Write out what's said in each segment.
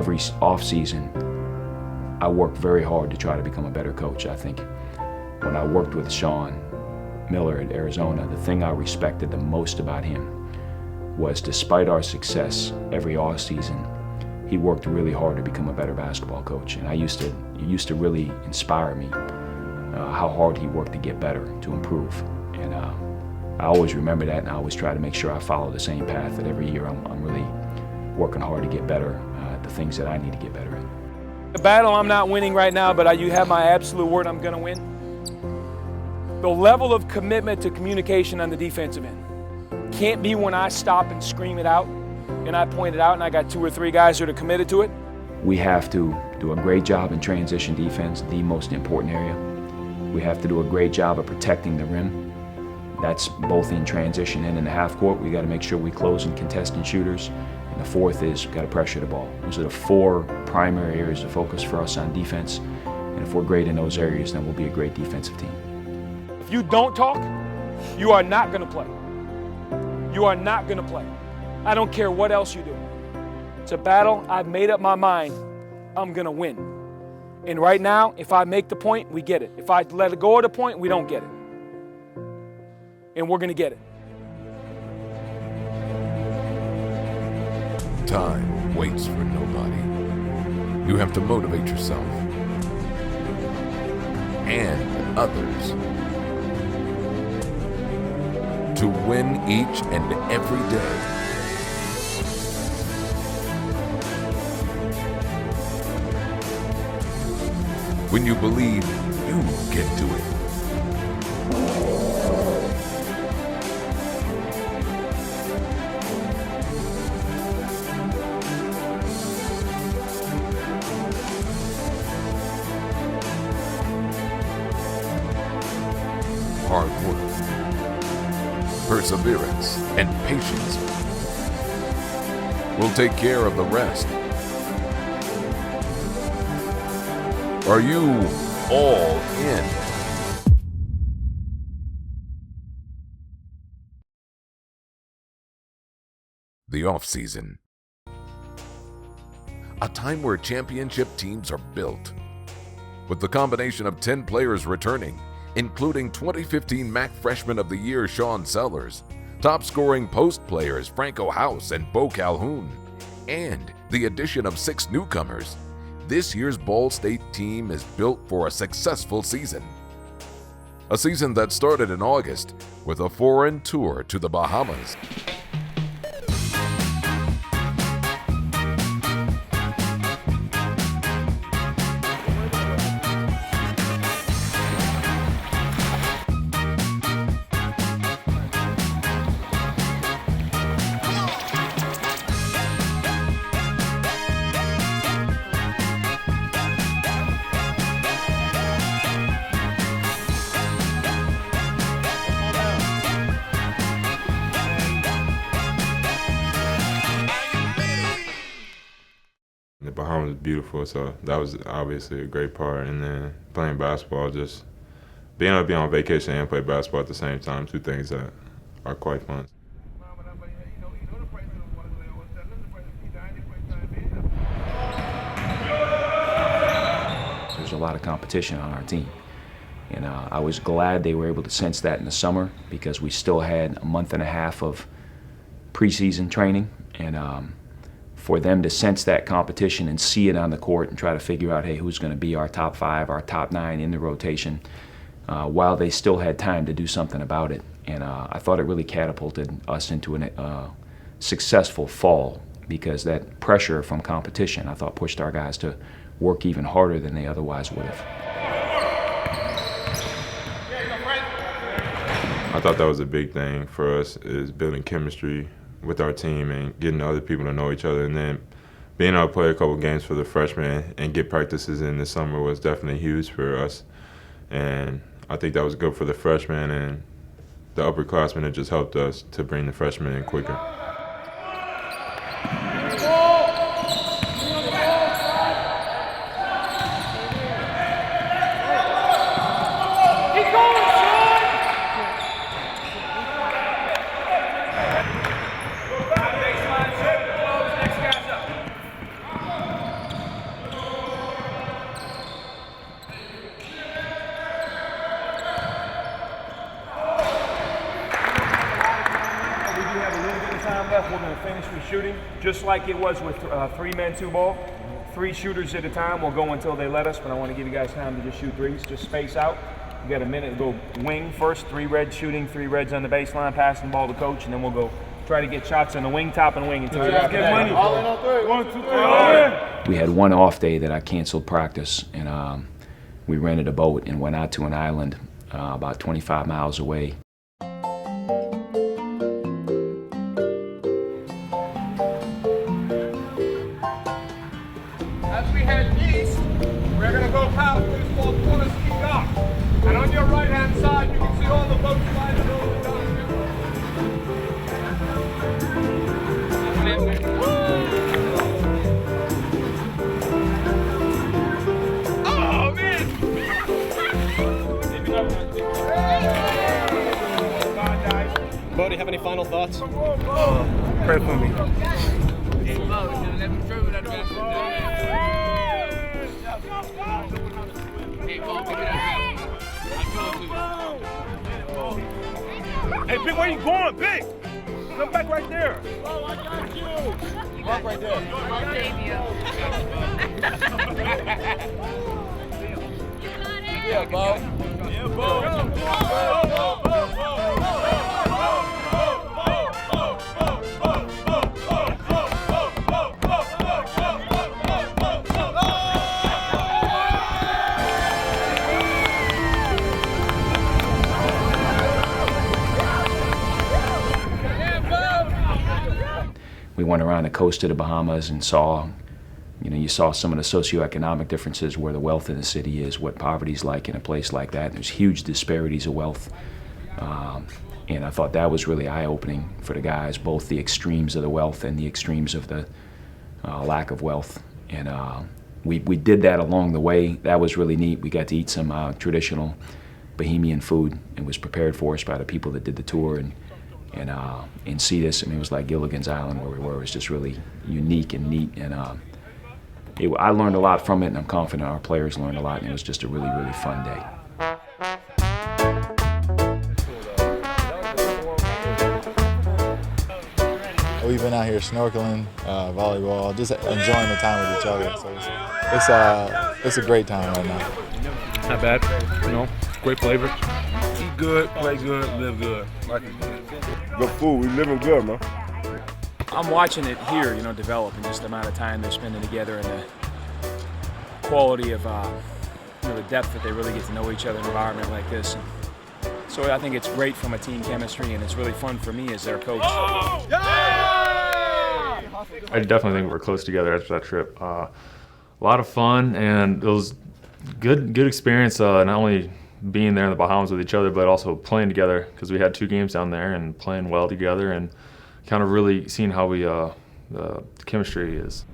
every off season, I worked very hard to try to become a better coach. I think when I worked with Sean Miller at Arizona, the thing I respected the most about him was, despite our success every off season, he worked really hard to become a better basketball coach. And it used to really inspire me how hard he worked to get better, to improve. And I always remember that, and I always try to make sure I follow the same path, that every year I'm really working hard to get better at the things that I need to get better at. The battle I'm not winning right now, but you have my absolute word I'm going to win. The level of commitment to communication on the defensive end can't be when I stop and scream it out and I point it out and I got 2 or 3 guys that are committed to it. We have to do a great job in transition defense, the most important area. We have to do a great job of protecting the rim. That's both in transition and in the half court. We got to make sure we close in contesting shooters. And the fourth is we've got to pressure the ball. Those are the 4 primary areas of focus for us on defense. And if we're great in those areas, then we'll be a great defensive team. If you don't talk, you are not going to play. You are not going to play. I don't care what else you do. It's a battle. I've made up my mind. I'm going to win. And right now, if I make the point, we get it. If I let it go of the point, we don't get it. And we're going to get it. Time waits for nobody. You have to motivate yourself and others to win each and every day. When you believe you can do it. Hard work, perseverance, and patience will take care of the rest. Are you all in? The off-season. A time where championship teams are built. With the combination of 10 players returning, including 2015 MAC Freshman of the Year Sean Sellers, top-scoring post players Franco House and Bo Calhoun, and the addition of 6 newcomers, this year's Ball State team is built for a successful season. A season that started in August with a foreign tour to the Bahamas. The Bahamas is beautiful, so that was obviously a great part. And then playing basketball, just being able to be on vacation and play basketball at the same time, 2 things that are quite fun. There's a lot of competition on our team. And I was glad they were able to sense that in the summer, because we still had a month and a half of preseason training. And for them to sense that competition and see it on the court and try to figure out, hey, who's going to be our top 5, our top 9 in the rotation, while they still had time to do something about it. And I thought it really catapulted us into a successful fall, because that pressure from competition, I thought, pushed our guys to work even harder than they otherwise would have. I thought that was a big thing for us, is building chemistry with our team and getting other people to know each other, and then being able to play a couple games for the freshmen and get practices in the summer was definitely huge for us. And I think that was good for the freshmen and the upperclassmen. It just helped us to bring the freshmen in quicker. the shooting, just like it was with 3-man 2-ball. 3 shooters at a time. We'll go until they let us, but I want to give you guys time to just shoot threes. Just space out. You got a minute to go wing first. 3 reds shooting, 3 reds on the baseline, passing the ball to coach, and then we'll go try to get shots on the wing, top and wing until you guys get money. All in on 3. 1, 2, 3. All in. We had one off day that I canceled practice, and we rented a boat and went out to an island about 25 miles away. As we head east, we're going to go past what is called Corner Ski Dock. And on your right-hand side, you can see all the boats lining over the dock. Oh, man! Bo, do you have any final thoughts? Pray for me. Hey, Big, where you going, Big? Come back right there. Oh, I got you. Walk right there. Yeah, Bo. Yeah, Bo. We went around the coast of the Bahamas and saw, you saw some of the socioeconomic differences, where the wealth in the city is, what poverty's like in a place like that. There's huge disparities of wealth. And I thought that was really eye-opening for the guys, both the extremes of the wealth and the extremes of the lack of wealth. And we did that along the way. That was really neat. We got to eat some traditional Bahamian food. It was prepared for us by the people that did the tour. And see this, it was like Gilligan's Island where we were. It was just really unique and neat, and I learned a lot from it, and I'm confident our players learned a lot, and it was just a really, really fun day. We've been out here snorkeling, volleyball, just enjoying the time with each other. So it's a great time right now. Not bad, great flavor. Eat good, play good, live good. Like it good. Good food. We living good, man. I'm watching it here, develop, and just the amount of time they're spending together, and the quality of, the depth that they really get to know each other in an environment like this. And so I think it's great from a team chemistry, and it's really fun for me as their coach. I definitely think we're close together after that trip. A lot of fun, and it was good experience, not only being there in the Bahamas with each other, but also playing together, because we had 2 games down there and playing well together, and kind of really seeing how we the chemistry is.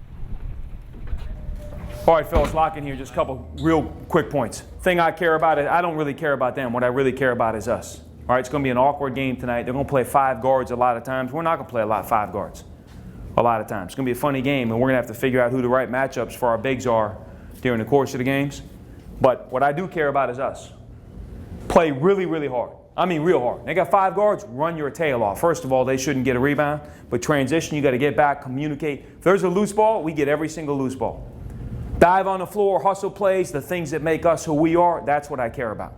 All right, fellas, lock in here. Just a couple real quick points. Thing I care about is I don't really care about them. What I really care about is us. All right, it's going to be an awkward game tonight. They're going to play 5 guards a lot of times. We're not going to play 5 guards a lot of times. It's going to be a funny game, and we're going to have to figure out who the right matchups for our bigs are during the course of the games. But what I do care about is us. Play really, really hard. I mean real hard. They got 5 guards, run your tail off. First of all, they shouldn't get a rebound, but transition, you got to get back, communicate. If there's a loose ball, we get every single loose ball. Dive on the floor, hustle plays, the things that make us who we are, that's what I care about.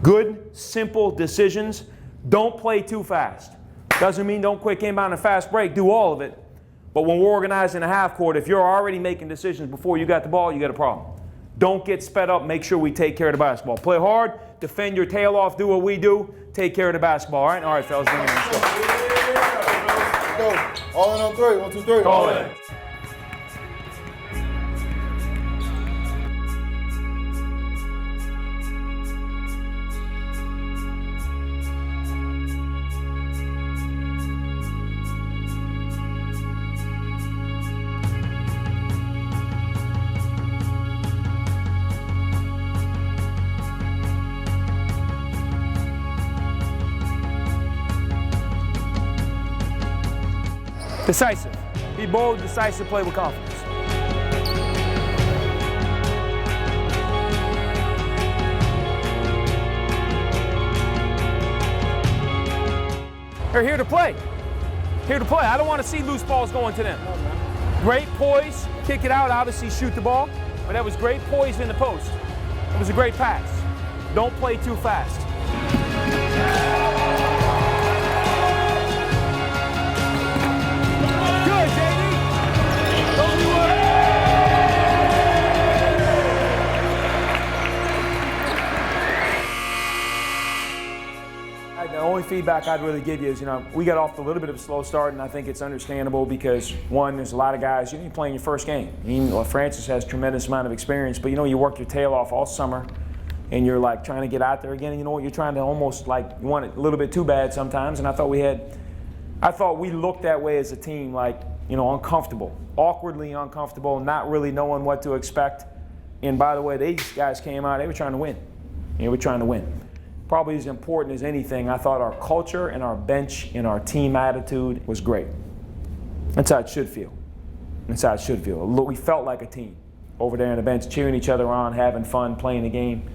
Good, simple decisions. Don't play too fast. Doesn't mean don't quick inbound and fast break, do all of it. But when we're organized in a half court, if you're already making decisions before you got the ball, you got a problem. Don't get sped up. Make sure we take care of the basketball. Play hard, defend your tail off, do what we do, take care of the basketball. All right? All right, fellas, bring it in. Let's go. Let's go. All in on 3. 1, 2, 3. All in. Decisive. Be bold, decisive, play with confidence. They're here to play. here to play. I don't want to see loose balls going to them. Great poise, kick it out, obviously shoot the ball, but that was great poise in the post. It was a great pass. Don't play too fast. Good, JD. Don't do it. The only feedback I'd really give you is, we got off to a little bit of a slow start, and I think it's understandable because, one, there's a lot of guys, you're playing your first game. Francis has a tremendous amount of experience, but you work your tail off all summer, and you're like trying to get out there again, and you're trying to almost like, you want it a little bit too bad sometimes, and I thought we looked that way as a team, like, uncomfortable, awkwardly uncomfortable, not really knowing what to expect. And by the way, these guys came out, they were trying to win. They were trying to win. Probably as important as anything, I thought our culture and our bench and our team attitude was great. That's how it should feel. That's how it should feel. We felt like a team over there on the bench, cheering each other on, having fun, playing the game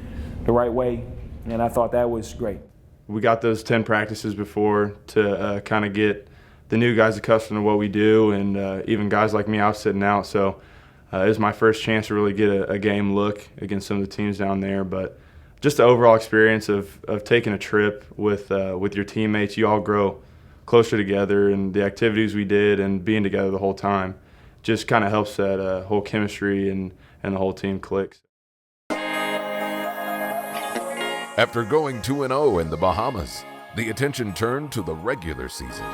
the right way, and I thought that was great. We got those 10 practices before to kind of get the new guys accustomed to what we do, and even guys like me, I was sitting out, so it was my first chance to really get a game look against some of the teams down there. But just the overall experience of taking a trip with your teammates, you all grow closer together, and the activities we did and being together the whole time just kind of helps that whole chemistry and the whole team clicks. After going 2-0 in the Bahamas, the attention turned to the regular season.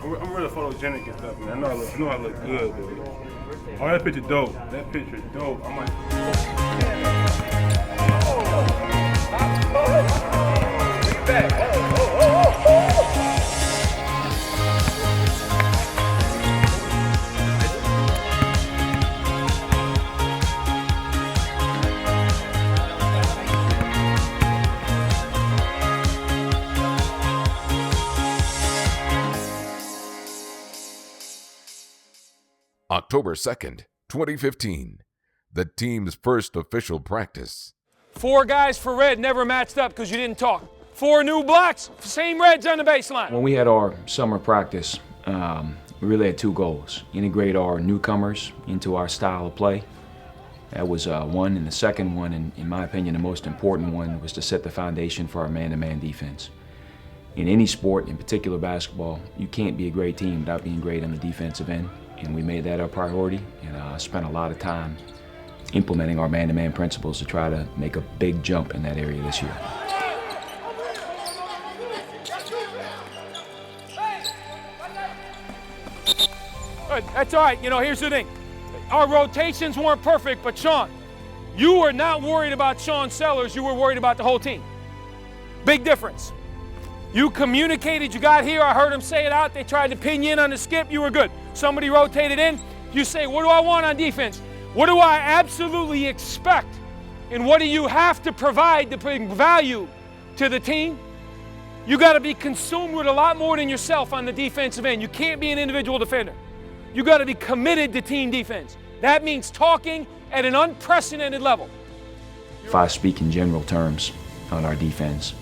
I'm really photogenic and stuff, man. I know I look good, but oh, that picture dope. That picture is dope. I'm like, October 2nd, 2015, the team's first official practice. 4 guys for red never matched up because you didn't talk. 4 new blacks, same reds on the baseline. When we had our summer practice, we really had 2 goals. Integrate our newcomers into our style of play. That was one, and the second one, and in my opinion, the most important one, was to set the foundation for our man-to-man defense. In any sport, in particular basketball, you can't be a great team without being great on the defensive end. And we made that our priority, and spent a lot of time implementing our man-to-man principles to try to make a big jump in that area this year. That's all right. Here's the thing. Our rotations weren't perfect, but Sean, you were not worried about Sean Sellers. You were worried about the whole team. Big difference. You communicated, you got here, I heard them say it out, they tried to pin you in on the skip, you were good. Somebody rotated in, you say, what do I want on defense? What do I absolutely expect? And what do you have to provide to bring value to the team? You got to be consumed with a lot more than yourself on the defensive end. You can't be an individual defender. You got to be committed to team defense. That means talking at an unprecedented level. If I speak in general terms on our defense,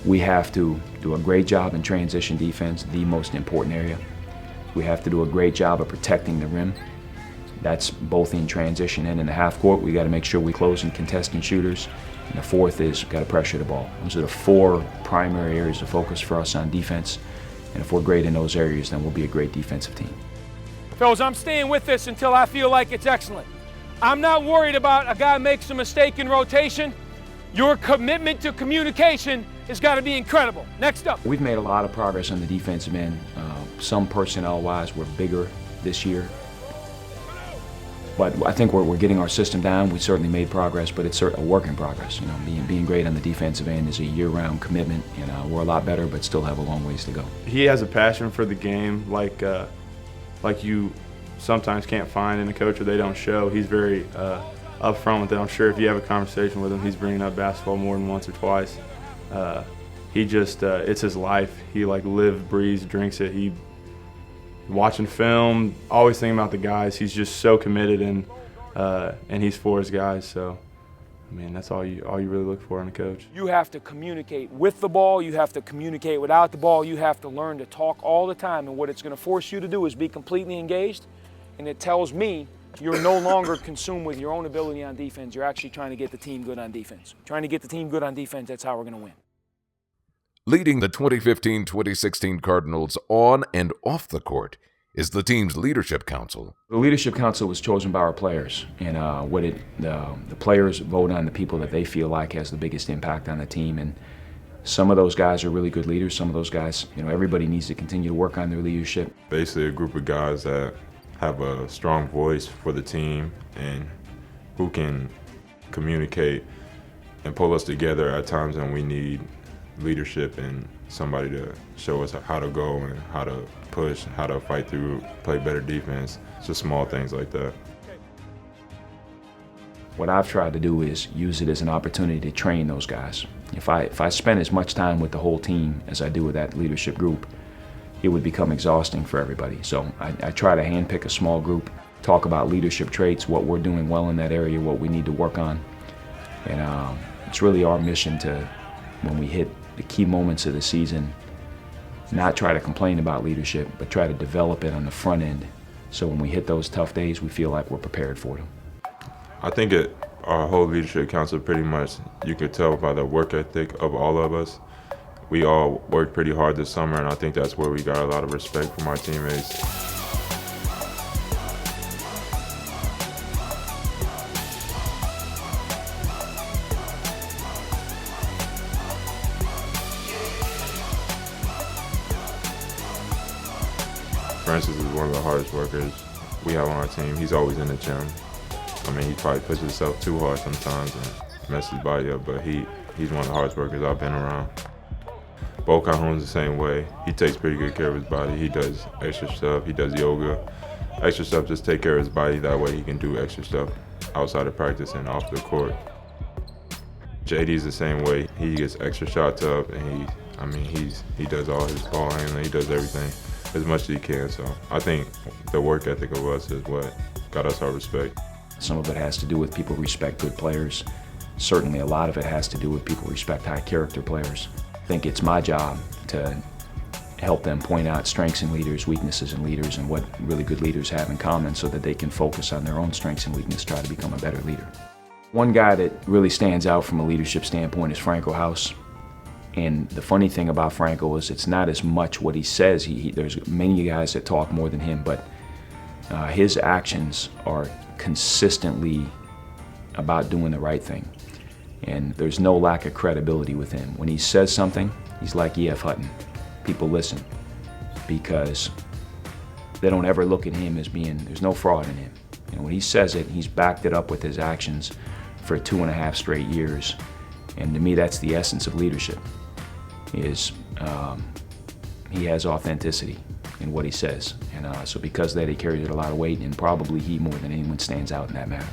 we have to do a great job in transition defense, the most important area. We have to do a great job of protecting the rim. That's both in transition and in the half court. We got to make sure we close in contesting shooters. And the fourth is got to pressure the ball. Those are the 4 primary areas of focus for us on defense. And if we're great in those areas, then we'll be a great defensive team. Fellas, I'm staying with this until I feel like it's excellent. I'm not worried about a guy makes a mistake in rotation. Your commitment to communication has got to be incredible. Next up. We've made a lot of progress on the defensive end. Some personnel-wise, we're bigger this year. But I think we're getting our system down. We certainly made progress, but it's a work in progress. Being great on the defensive end is a year-round commitment. We're a lot better, but still have a long ways to go. He has a passion for the game, like you sometimes can't find in a coach, or they don't show. He's very up front with it. I'm sure if you have a conversation with him, he's bringing up basketball more than once or twice. He just, it's his life. He like lives, breathes, drinks it. He watching film, always thinking about the guys. He's just so committed, and he's for his guys. So, I mean, that's all you really look for in a coach. You have to communicate with the ball. You have to communicate without the ball. You have to learn to talk all the time. And what it's going to force you to do is be completely engaged. And it tells me you're no longer consumed with your own ability on defense. You're actually trying to get the team good on defense. Trying to get the team good on defense, that's how we're going to win. Leading the 2015-2016 Cardinals on and off the court is the team's leadership council. The leadership council was chosen by our players, and the players vote on the people that they feel like has the biggest impact on the team. And some of those guys are really good leaders. Some of those guys, everybody needs to continue to work on their leadership. Basically a group of guys that have a strong voice for the team and who can communicate and pull us together at times when we need leadership and somebody to show us how to go and how to push, how to fight through, play better defense. It's just small things like that. What I've tried to do is use it as an opportunity to train those guys. If I spend as much time with the whole team as I do with that leadership group, it would become exhausting for everybody. So I try to handpick a small group, talk about leadership traits, what we're doing well in that area, what we need to work on. And it's really our mission to, when we hit the key moments of the season, not try to complain about leadership, but try to develop it on the front end. So when we hit those tough days, we feel like we're prepared for them. I think our whole leadership council pretty much, you could tell by the work ethic of all of us. We all worked pretty hard this summer, and I think that's where we got a lot of respect from our teammates. Francis is one of the hardest workers we have on our team. He's always in the gym. I mean, he probably pushes himself too hard sometimes and messes his body up, but he's one of the hardest workers I've been around. Bo Calhoun's the same way. He takes pretty good care of his body. He does extra stuff. He does yoga. Extra stuff, just take care of his body. That way he can do extra stuff outside of practice and off the court. JD's the same way. He gets extra shots up, and he does all his ball handling. He does everything as much as he can. So I think the work ethic of us is what got us our respect. Some of it has to do with people respect good players. Certainly a lot of it has to do with people respect high character players. I think it's my job to help them point out strengths in leaders, weaknesses in leaders, and what really good leaders have in common so that they can focus on their own strengths and weaknesses, try to become a better leader. One guy that really stands out from a leadership standpoint is Franco House. And the funny thing about Franco is it's not as much what he says. There's many guys that talk more than him, but his actions are consistently about doing the right thing. And there's no lack of credibility with him. When he says something, he's like E.F. Hutton. People listen because they don't ever look at him as being, there's no fraud in him. And when he says it, he's backed it up with his actions for 2.5 straight years. And to me, that's the essence of leadership, is he has authenticity in what he says. And so because of that, he carries a lot of weight, and probably he more than anyone stands out in that matter.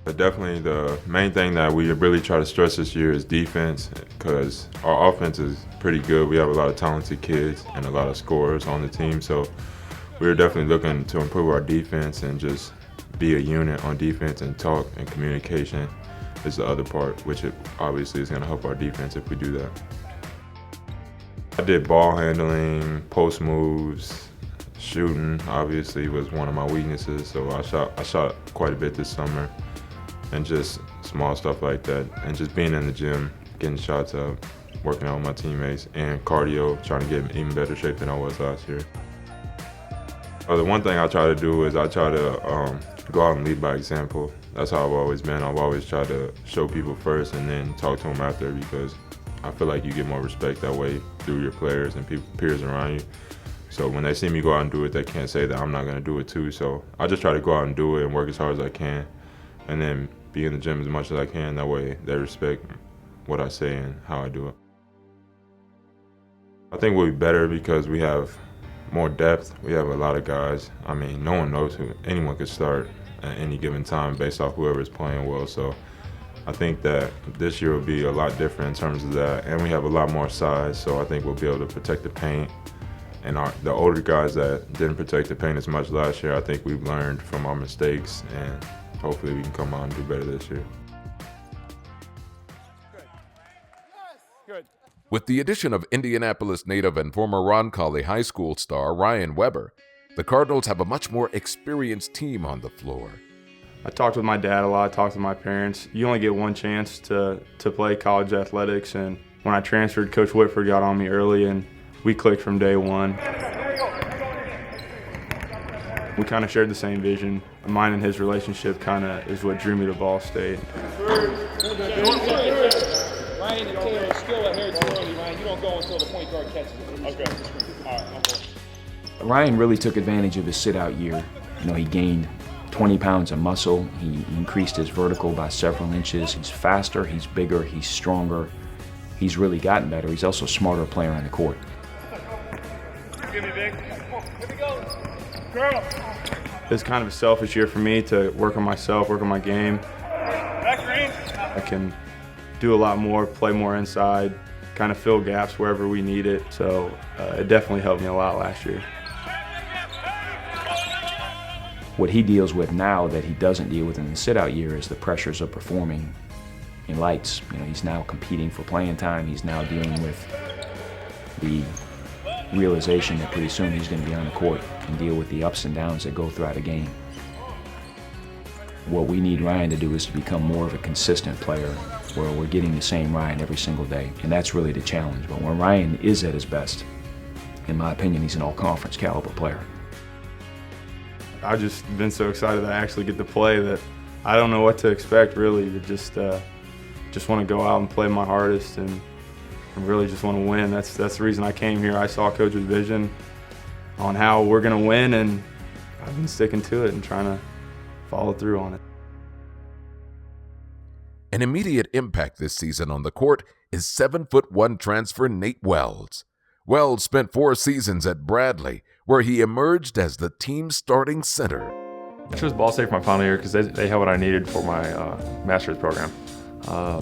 But definitely the main thing that we really try to stress this year is defense, because our offense is pretty good. We have a lot of talented kids and a lot of scorers on the team, so we're definitely looking to improve our defense and just be a unit on defense, and talk and communication is the other part, which obviously is going to help our defense if we do that. I did ball handling, post moves, shooting obviously was one of my weaknesses, so I shot quite a bit this summer, and just small stuff like that, and just being in the gym, getting shots up, working out with my teammates, and cardio, trying to get in even better shape than I was last year. The one thing I try to do is I try to go out and lead by example. That's how I've always been. I've always tried to show people first and then talk to them after, because I feel like you get more respect that way through your players and peers around you. So when they see me go out and do it, they can't say that I'm not going to do it too. So I just try to go out and do it and work as hard as I can, and then be in the gym as much as I can. That way they respect what I say and how I do it. I think we'll be better because we have more depth. We have a lot of guys. I mean, no one knows who. Anyone could start at any given time based off whoever is playing well. So I think that this year will be a lot different in terms of that, and we have a lot more size, so I think we'll be able to protect the paint. And the older guys that didn't protect the paint as much last year, I think we've learned from our mistakes, and hopefully we can come out and do better this year. Good. With the addition of Indianapolis native and former Roncalli High School star Ryan Weber, the Cardinals have a much more experienced team on the floor. I talked with my dad a lot, talked with my parents. You only get one chance to play college athletics, and when I transferred, Coach Whitford got on me early, and we clicked from day one. We kind of shared the same vision. Mine and his relationship kind of is what drew me to Ball State. Ryan and Taylor still ahead too early, Ryan. You don't go until the point guard catches it. Okay. All right. Ryan really took advantage of his sit-out year. You know, he gained 20 pounds of muscle. He increased his vertical by several inches. He's faster, he's bigger, he's stronger. He's really gotten better. He's also a smarter player on the court. Give me, Vic. Here we go. Girl. It's kind of a selfish year for me to work on myself, work on my game. Back green. I can do a lot more, play more inside, kind of fill gaps wherever we need it. So it definitely helped me a lot last year. What he deals with now that he doesn't deal with in the sit-out year is the pressures of performing in lights. You know, he's now competing for playing time. He's now dealing with the realization that pretty soon he's going to be on the court and deal with the ups and downs that go throughout a game. What we need Ryan to do is to become more of a consistent player where we're getting the same Ryan every single day, and that's really the challenge. But when Ryan is at his best, in my opinion, he's an all-conference caliber player. I've just been so excited that I actually get to play that I don't know what to expect, really. To just want to go out and play my hardest and really just want to win. That's the reason I came here. I saw Coach's vision on how we're going to win, and I've been sticking to it and trying to follow through on it. An immediate impact this season on the court is 7'1" transfer Nate Wells. Wells spent 4 seasons at Bradley, where he emerged as the team's starting center. I chose Ball State for my final year because they had what I needed for my master's program.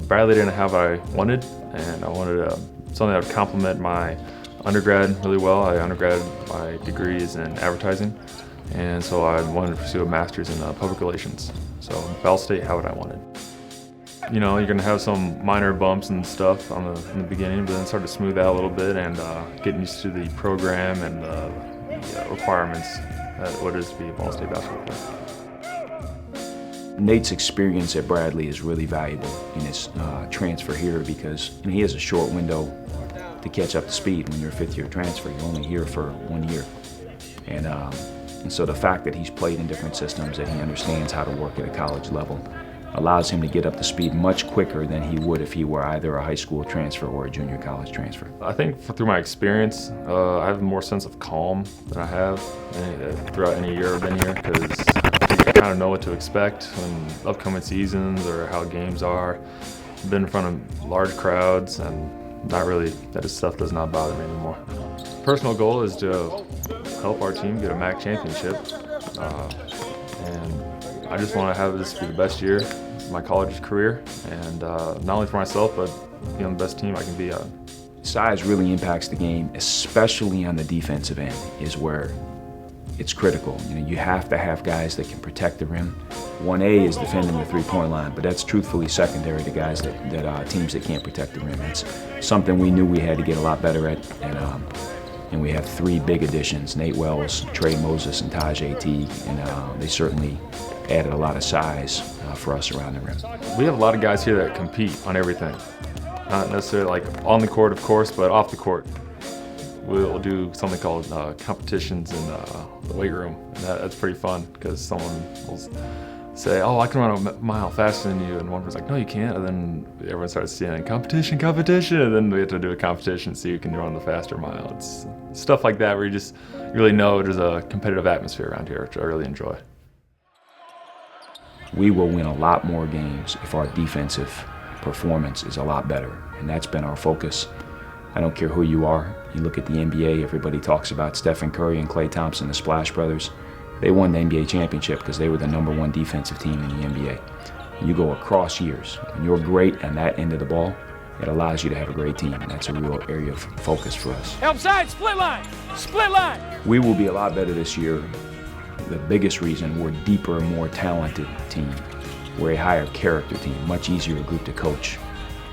Bradley didn't have what I wanted, and I wanted something that would complement my undergrad really well. I undergraded my degrees in advertising, and so I wanted to pursue a master's in public relations. So Ball State had what I wanted. You know, you're going to have some minor bumps and stuff in the beginning, but then start to smooth out a little bit and getting used to the program and the requirements that what it is to be a Ball State basketball player. Nate's experience at Bradley is really valuable in his transfer here because he has a short window to catch up to speed when you're a fifth-year transfer. You're only here for 1 year. And so the fact that he's played in different systems, that he understands how to work at a college level, allows him to get up to speed much quicker than he would if he were either a high school transfer or a junior college transfer. I think through my experience, I have more sense of calm than I have throughout any year I've been here, because I kind of know what to expect in upcoming seasons or how games are. I've been in front of large crowds, and not really, that stuff does not bother me anymore. Personal goal is to help our team get a MAC championship, and I just want to have this be the best year of my college career, and not only for myself, but be on the best team I can be on. Size really impacts the game, especially on the defensive end, is where it's critical. You know, you have to have guys that can protect the rim. 1A is defending the three-point line, but that's truthfully secondary to guys that teams that can't protect the rim. It's something we knew we had to get a lot better at, and we have 3 big additions: Nate Wells, Trey Moses, and Taj AT, and they certainly added a lot of size for us around the rim. We have a lot of guys here that compete on everything. Not necessarily like on the court, of course, but off the court. We'll do something called competitions in the weight room. And that's pretty fun because someone will say, "Oh, I can run a mile faster than you," and one person's like, "No, you can't." And then everyone starts saying, "Competition, competition," and then we have to do a competition so you can run the faster mile. It's stuff like that where you really know there's a competitive atmosphere around here, which I really enjoy. We will win a lot more games if our defensive performance is a lot better, and that's been our focus. I don't care who you are. You look at the NBA, everybody talks about Stephen Curry and Klay Thompson, the Splash Brothers. They won the NBA championship because they were the #1 defensive team in the NBA. And you go across years. When you're great on that end of the ball, it allows you to have a great team, and that's a real area of focus for us. Help side, split line, split line. We will be a lot better this year. The biggest reason, we're a deeper, more talented team. We're a higher character team, much easier group to coach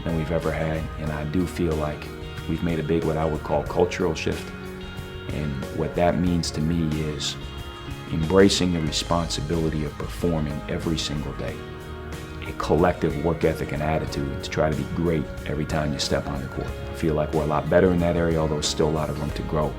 than we've ever had, and I do feel like we've made a big, what I would call, cultural shift. And what that means to me is embracing the responsibility of performing every single day. A collective work ethic and attitude to try to be great every time you step on the court. I feel like we're a lot better in that area, although still a lot of room to grow.